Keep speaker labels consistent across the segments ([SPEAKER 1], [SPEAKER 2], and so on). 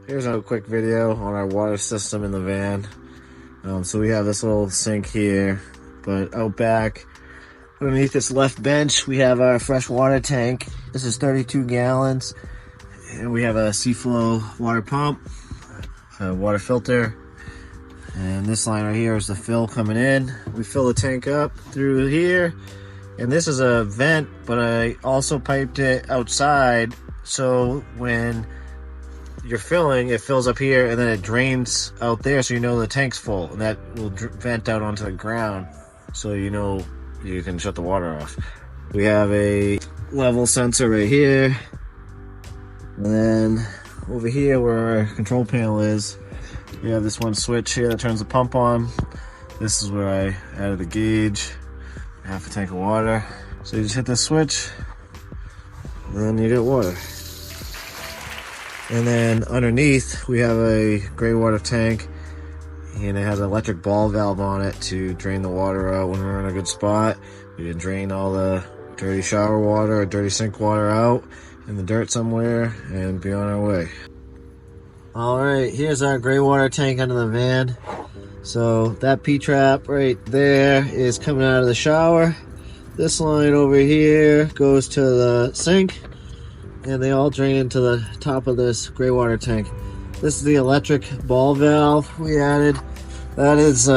[SPEAKER 1] Here's a quick video on our water system in the van. So we have this little sink here, but out back, underneath this left bench, we have our fresh water tank. This is 32 gallons, and we have a Seaflow water pump, a water filter, and this line right here is the fill coming in. We fill the tank up through here, and this is a vent, but I also piped it outside, so when you're filling, it fills up here and then it drains out there, so you know the tank's full, and that will vent out onto the ground, so you know you can shut the water off. We have a level sensor right here, and then over here where our control panel is, we have this one switch here that turns the pump on. This is where I added the gauge, half a tank of water. So you just hit this switch, and then you get water. And then underneath, we have a gray water tank, and it has an electric ball valve on it to drain the water out when we're in a good spot. We can drain all the dirty shower water or dirty sink water out in the dirt somewhere and be on our way. All right, here's our gray water tank under the van. So that P-trap right there is coming out of the shower. This line over here goes to the sink, and they all drain into the top of this gray water tank. This is the electric ball valve we added. That is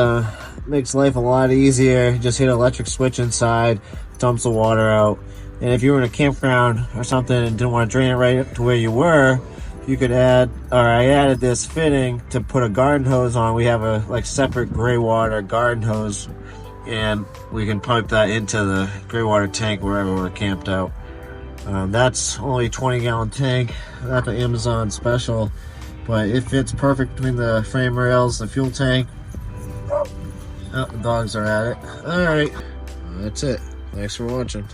[SPEAKER 1] makes life a lot easier. Just hit an electric switch inside, dumps the water out. And if you were in a campground or something and didn't want to drain it right to where you were, you could add, or I added this fitting to put a garden hose on. We have a separate gray water garden hose, and we can pipe that into the gray water tank wherever we're camped out. That's only a 20-gallon tank. That's an Amazon special, but it fits perfect between the frame rails, the fuel tank. Oh, the dogs are at it. All right, that's it. Thanks for watching.